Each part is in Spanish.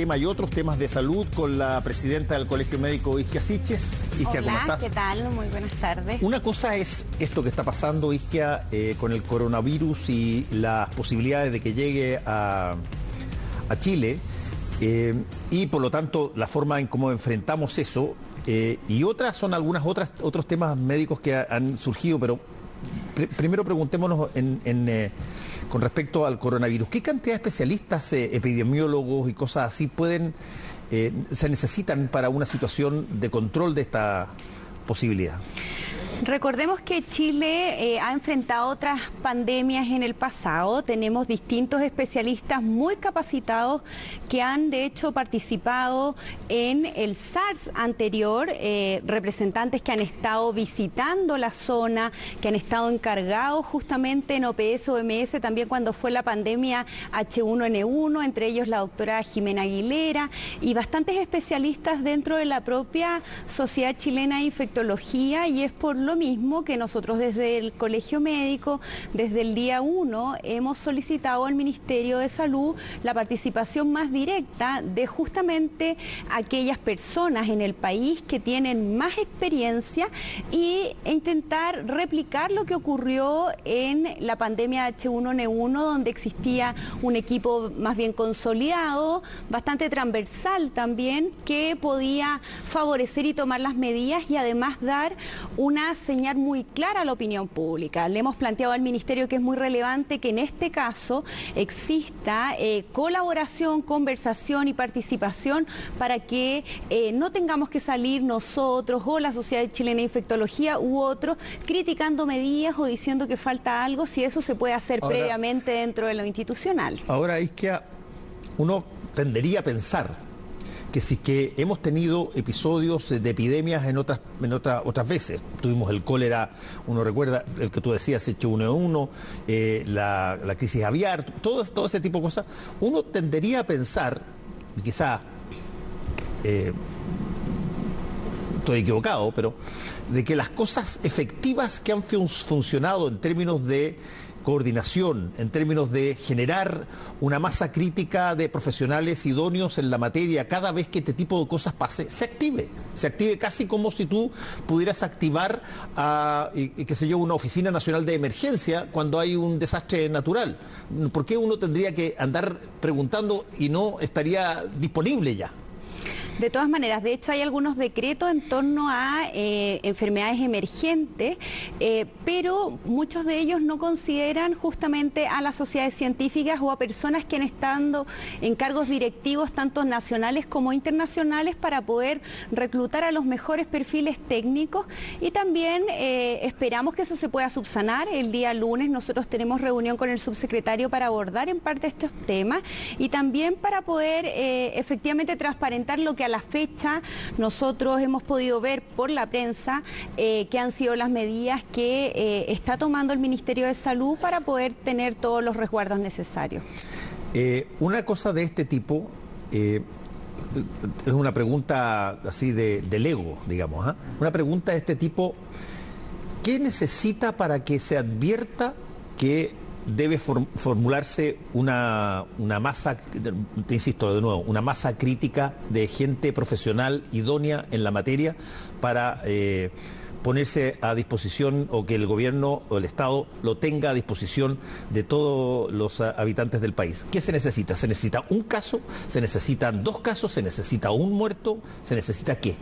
tema y otros temas de salud con la presidenta del Colegio Médico, Isquia Siches. Isquia, hola, ¿cómo estás? ¿Qué tal? Muy buenas tardes. Una cosa es esto que está pasando, Isquia, con el coronavirus y las posibilidades de que llegue a Chile, y por lo tanto la forma en cómo enfrentamos eso, y otras son otros temas médicos que han surgido, pero primero preguntémonos con respecto al coronavirus. ¿Qué cantidad de especialistas, epidemiólogos y cosas así se necesitan para una situación de control de esta posibilidad? Recordemos que Chile ha enfrentado otras pandemias en el pasado. Tenemos distintos especialistas muy capacitados que han de hecho participado en el SARS anterior, representantes que han estado visitando la zona, que han estado encargados justamente en OPS, OMS, también cuando fue la pandemia H1N1, entre ellos la doctora Jimena Aguilera y bastantes especialistas dentro de la propia Sociedad Chilena de Infectología, y es por lo mismo que nosotros desde el Colegio Médico, desde el día 1, hemos solicitado al Ministerio de Salud la participación más directa de justamente aquellas personas en el país que tienen más experiencia e intentar replicar lo que ocurrió en la pandemia H1N1, donde existía un equipo más bien consolidado, bastante transversal también, que podía favorecer y tomar las medidas y además dar una señal muy clara a la opinión pública. Le hemos planteado al Ministerio que es muy relevante que en este caso exista colaboración, conversación y participación para que no tengamos que salir nosotros o la Sociedad Chilena de Infectología u otros criticando medidas o diciendo que falta algo, si eso se puede hacer previamente dentro de lo institucional. Ahora es que uno tendería a pensar que si que hemos tenido episodios de epidemias otras veces, tuvimos el cólera, uno recuerda el que tú decías, H1N1, la crisis aviar, todo ese tipo de cosas, uno tendería a pensar, y quizá estoy equivocado, pero de que las cosas efectivas que han funcionado en términos de coordinación, en términos de generar una masa crítica de profesionales idóneos en la materia, cada vez que este tipo de cosas pase, se active casi como si tú pudieras activar qué sé yo, una oficina nacional de emergencia cuando hay un desastre natural. ¿Por qué uno tendría que andar preguntando y no estaría disponible ya? De todas maneras, de hecho hay algunos decretos en torno a enfermedades emergentes, pero muchos de ellos no consideran justamente a las sociedades científicas o a personas que han estado en cargos directivos tanto nacionales como internacionales para poder reclutar a los mejores perfiles técnicos, y también esperamos que eso se pueda subsanar. El día lunes nosotros tenemos reunión con el subsecretario para abordar en parte estos temas y también para poder efectivamente transparentar lo que a la fecha nosotros hemos podido ver por la prensa que han sido las medidas que está tomando el Ministerio de Salud para poder tener todos los resguardos necesarios. Una cosa de este tipo es una pregunta así del ego, digamos, ¿eh? Una pregunta de este tipo: ¿qué necesita para que se advierta que debe formularse una masa, te insisto de nuevo, una masa crítica de gente profesional idónea en la materia para ponerse a disposición, o que el gobierno o el Estado lo tenga a disposición de todos los habitantes del país? ¿Qué se necesita? ¿Se necesita un caso? ¿Se necesitan 2 casos? ¿Se necesita un muerto? ¿Se necesita qué?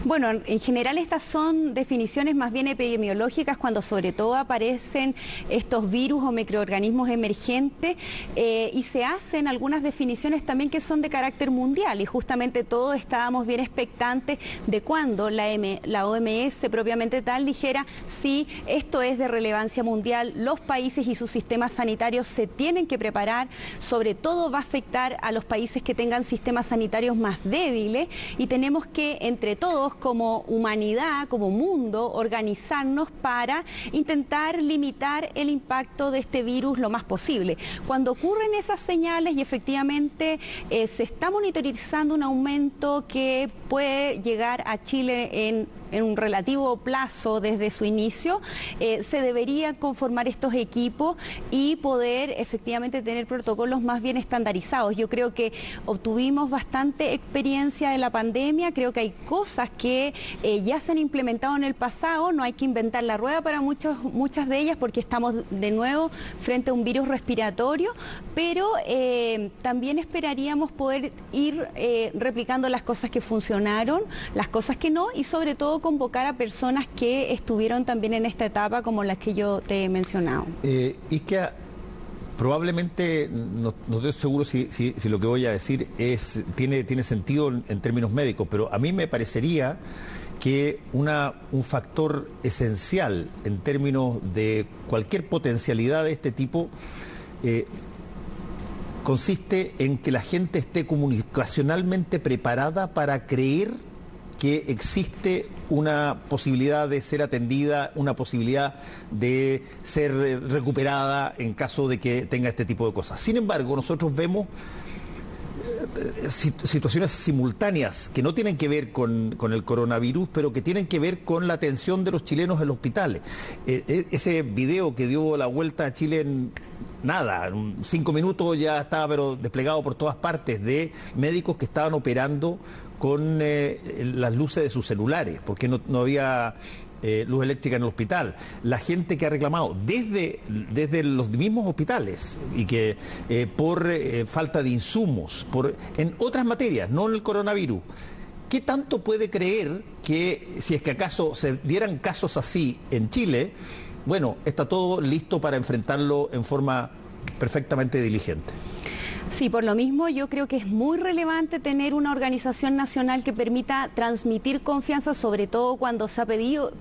Bueno, en general estas son definiciones más bien epidemiológicas cuando sobre todo aparecen estos virus o microorganismos emergentes, y se hacen algunas definiciones también que son de carácter mundial, y justamente todos estábamos bien expectantes de cuando la OMS propiamente tal dijera si esto es de relevancia mundial, los países y sus sistemas sanitarios se tienen que preparar, sobre todo va a afectar a los países que tengan sistemas sanitarios más débiles, y tenemos que entre todos como humanidad, como mundo, organizarnos para intentar limitar el impacto de este virus lo más posible. Cuando ocurren esas señales y efectivamente se está monitorizando un aumento que puede llegar a Chile en en un relativo plazo desde su inicio, se deberían conformar estos equipos y poder efectivamente tener protocolos más bien estandarizados. Yo creo que obtuvimos bastante experiencia de la pandemia, creo que hay cosas que ya se han implementado en el pasado, no hay que inventar la rueda para muchas de ellas porque estamos de nuevo frente a un virus respiratorio, pero también esperaríamos poder ir replicando las cosas que funcionaron, las cosas que no, y sobre todo convocar a personas que estuvieron también en esta etapa como las que yo te he mencionado. Isquia, probablemente, no estoy seguro si lo que voy a decir tiene sentido en términos médicos, pero a mí me parecería que un factor esencial en términos de cualquier potencialidad de este tipo consiste en que la gente esté comunicacionalmente preparada para creer que existe una posibilidad de ser atendida, una posibilidad de ser recuperada en caso de que tenga este tipo de cosas. Sin embargo, nosotros vemos situaciones simultáneas que no tienen que ver con el coronavirus, pero que tienen que ver con la atención de los chilenos en los hospitales. Ese video que dio la vuelta a Chile en nada, en 5 minutos ya estaba pero desplegado por todas partes, de médicos que estaban operando con las luces de sus celulares, porque no había luz eléctrica en el hospital. La gente que ha reclamado desde los mismos hospitales y que por falta de insumos, en otras materias, no en el coronavirus. ¿Qué tanto puede creer que si es que acaso se dieran casos así en Chile, bueno, está todo listo para enfrentarlo en forma perfectamente diligente? Sí, por lo mismo yo creo que es muy relevante tener una organización nacional que permita transmitir confianza, sobre todo cuando se ha perdido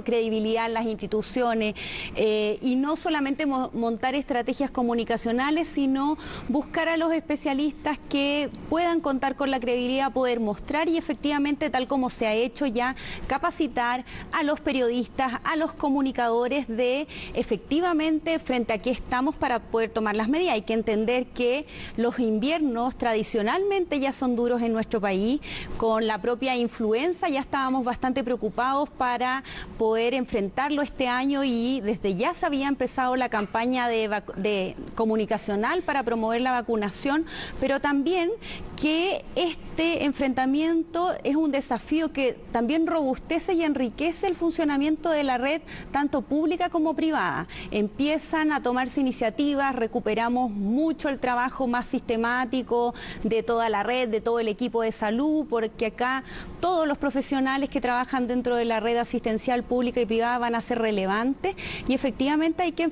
credibilidad en las instituciones, y no solamente montar estrategias comunicacionales, sino buscar a los especialistas que puedan contar con la credibilidad, poder mostrar y efectivamente, tal como se ha hecho ya, capacitar a los periodistas, a los comunicadores de efectivamente frente a qué estamos para poder tomar las medidas. Hay que entender que los inviernos tradicionalmente ya son duros en nuestro país. Con la propia influenza ya estábamos bastante preocupados para poder enfrentarlo este año y desde ya se había empezado la campaña de comunicacional para promover la vacunación, pero también que este enfrentamiento es un desafío que también robustece y enriquece el funcionamiento de la red, tanto pública como privada. Empiezan a tomarse iniciativas, recuperamos mucho el trabajo más sistemático de toda la red, de todo el equipo de salud, porque acá todos los profesionales que trabajan dentro de la red asistencial pública y privada van a ser relevantes y efectivamente hay que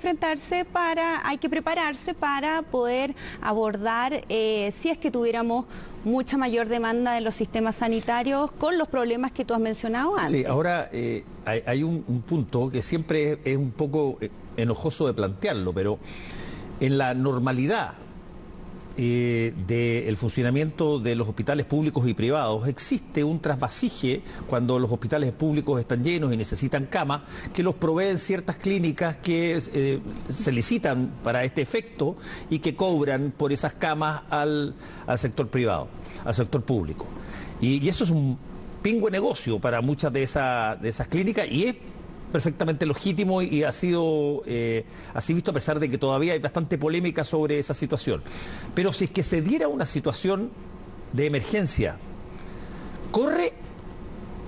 hay que prepararse para poder abordar si es que tuviéramos mucha mayor demanda en los sistemas sanitarios con los problemas que tú has mencionado antes. Sí, ahora hay un punto que siempre es un poco enojoso de plantearlo, pero en la normalidad del funcionamiento de los hospitales públicos y privados existe un trasvasije cuando los hospitales públicos están llenos y necesitan camas, que los proveen ciertas clínicas que se licitan para este efecto y que cobran por esas camas al sector privado, al sector público. Y eso es un pingüe negocio para muchas de esas clínicas y es perfectamente legítimo y ha sido así visto, a pesar de que todavía hay bastante polémica sobre esa situación. Pero si es que se diera una situación de emergencia,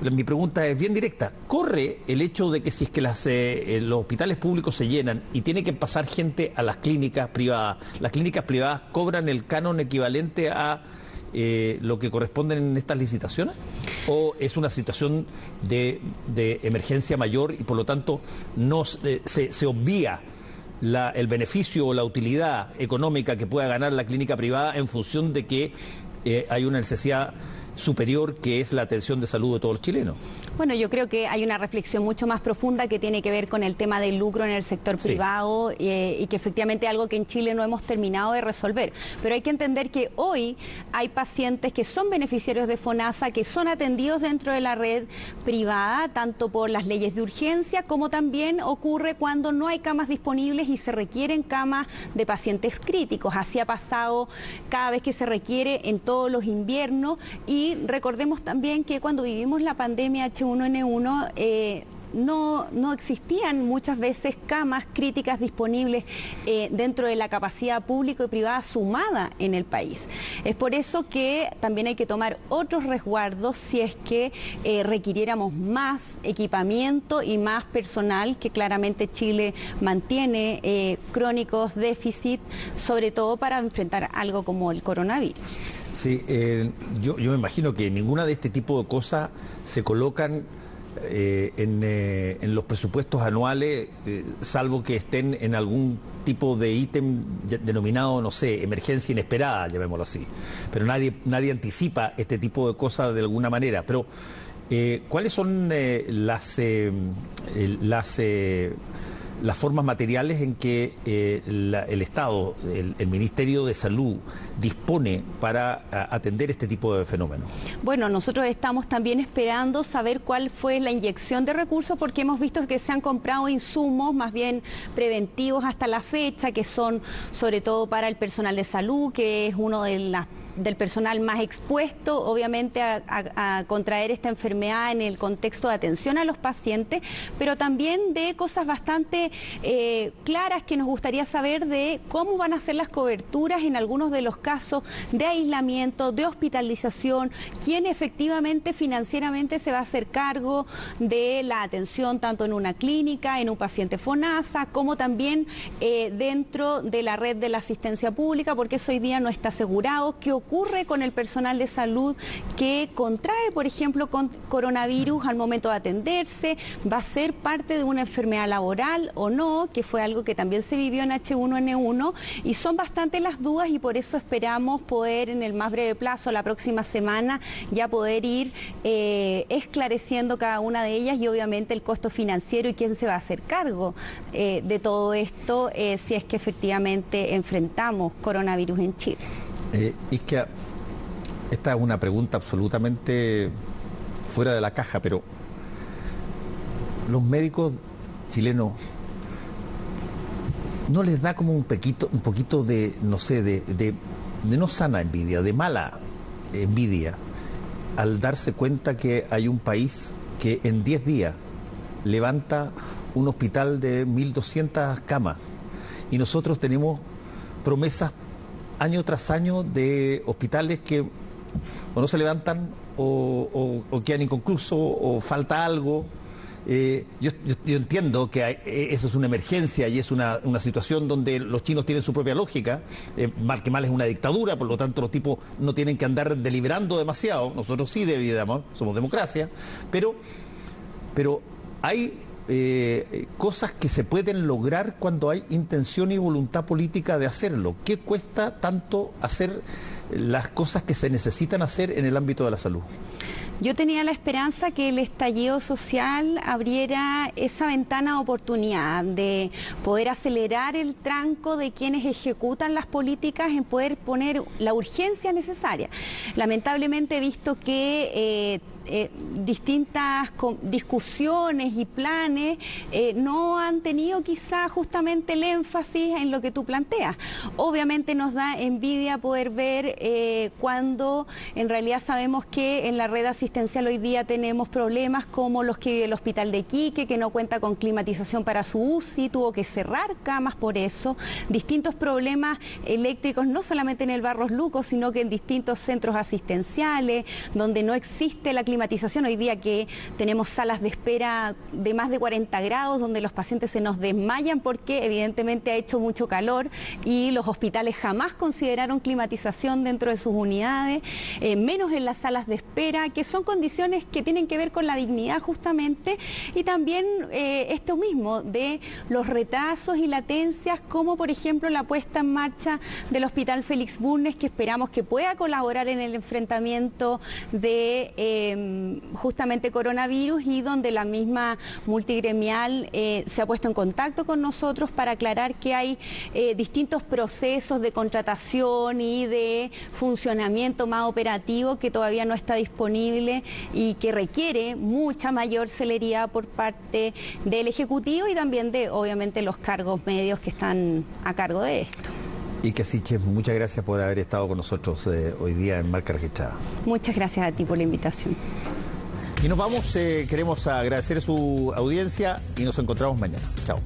mi pregunta es bien directa, ¿corre el hecho de que si es que los hospitales públicos se llenan y tiene que pasar gente a las clínicas privadas cobran el canon equivalente a lo que corresponde en estas licitaciones? ¿O es una situación de emergencia mayor y por lo tanto se obvia el beneficio o la utilidad económica que pueda ganar la clínica privada en función de que hay una necesidad superior que es la atención de salud de todos los chilenos? Bueno, yo creo que hay una reflexión mucho más profunda que tiene que ver con el tema del lucro en el sector privado y que efectivamente es algo que en Chile no hemos terminado de resolver. Pero hay que entender que hoy hay pacientes que son beneficiarios de FONASA, que son atendidos dentro de la red privada, tanto por las leyes de urgencia como también ocurre cuando no hay camas disponibles y se requieren camas de pacientes críticos. Así ha pasado cada vez que se requiere en todos los inviernos y Y recordemos también que cuando vivimos la pandemia H1N1, no existían muchas veces camas críticas disponibles dentro de la capacidad pública y privada sumada en el país. Es por eso que también hay que tomar otros resguardos si es que requiriéramos más equipamiento y más personal, que claramente Chile mantiene crónicos déficit, sobre todo para enfrentar algo como el coronavirus. Sí, yo me imagino que ninguna de este tipo de cosas se colocan en los presupuestos anuales, salvo que estén en algún tipo de ítem denominado, no sé, emergencia inesperada, llamémoslo así. Pero nadie anticipa este tipo de cosas de alguna manera. Pero, ¿cuáles son las formas materiales en que el Estado, el Ministerio de Salud, dispone para atender este tipo de fenómenos? Bueno, nosotros estamos también esperando saber cuál fue la inyección de recursos, porque hemos visto que se han comprado insumos más bien preventivos hasta la fecha, que son sobre todo para el personal de salud, que es uno del personal más expuesto, obviamente, a contraer esta enfermedad en el contexto de atención a los pacientes, pero también de cosas bastante claras que nos gustaría saber de cómo van a ser las coberturas en algunos de los casos de aislamiento, de hospitalización, quién efectivamente financieramente se va a hacer cargo de la atención tanto en una clínica, en un paciente FONASA, como también dentro de la red de la asistencia pública, porque eso hoy día no está asegurado. ¿Qué ocurre con el personal de salud que contrae, por ejemplo, con coronavirus al momento de atenderse? ¿Va a ser parte de una enfermedad laboral o no? Que fue algo que también se vivió en H1N1, y son bastante las dudas, y por eso esperamos poder en el más breve plazo, la próxima semana, ya poder ir esclareciendo cada una de ellas, y obviamente el costo financiero y quién se va a hacer cargo de todo esto si es que efectivamente enfrentamos coronavirus en Chile. Es que esta es una pregunta absolutamente fuera de la caja, pero los médicos chilenos, ¿no les da como un poquito de, no sé, de no sana envidia, de mala envidia, al darse cuenta que hay un país que en 10 días levanta un hospital de 1.200 camas y nosotros tenemos promesas año tras año de hospitales que o no se levantan o quedan inconclusos o falta algo? Yo entiendo que eso es una emergencia y es una situación donde los chinos tienen su propia lógica, mal que mal es una dictadura, por lo tanto los tipos no tienen que andar deliberando demasiado, nosotros sí deliberamos, somos democracia, pero hay cosas que se pueden lograr cuando hay intención y voluntad política de hacerlo. ¿Qué cuesta tanto hacer las cosas que se necesitan hacer en el ámbito de la salud? Yo tenía la esperanza que el estallido social abriera esa ventana de oportunidad de poder acelerar el tranco de quienes ejecutan las políticas en poder poner la urgencia necesaria. Lamentablemente he visto que distintas discusiones y planes no han tenido quizá justamente el énfasis en lo que tú planteas. Obviamente nos da envidia poder ver cuando en realidad sabemos que en la red asistencial hoy día tenemos problemas como los que vive el hospital de Iquique, que no cuenta con climatización para su UCI, tuvo que cerrar camas por eso, distintos problemas eléctricos no solamente en el Barros Luco, sino que en distintos centros asistenciales donde no existe la climatización. Hoy día que tenemos salas de espera de más de 40 grados donde los pacientes se nos desmayan porque evidentemente ha hecho mucho calor y los hospitales jamás consideraron climatización dentro de sus unidades, menos en las salas de espera, que son condiciones que tienen que ver con la dignidad justamente, y también esto mismo de los retrasos y latencias, como por ejemplo la puesta en marcha del Hospital Félix Bulnes, que esperamos que pueda colaborar en el enfrentamiento de justamente coronavirus, y donde la misma multigremial se ha puesto en contacto con nosotros para aclarar que hay distintos procesos de contratación y de funcionamiento más operativo que todavía no está disponible y que requiere mucha mayor celeridad por parte del Ejecutivo y también de, obviamente, los cargos medios que están a cargo de esto. Ike Siches, muchas gracias por haber estado con nosotros hoy día en Marca Registrada. Muchas gracias a ti por la invitación. Y nos vamos, queremos agradecer su audiencia y nos encontramos mañana. Chao.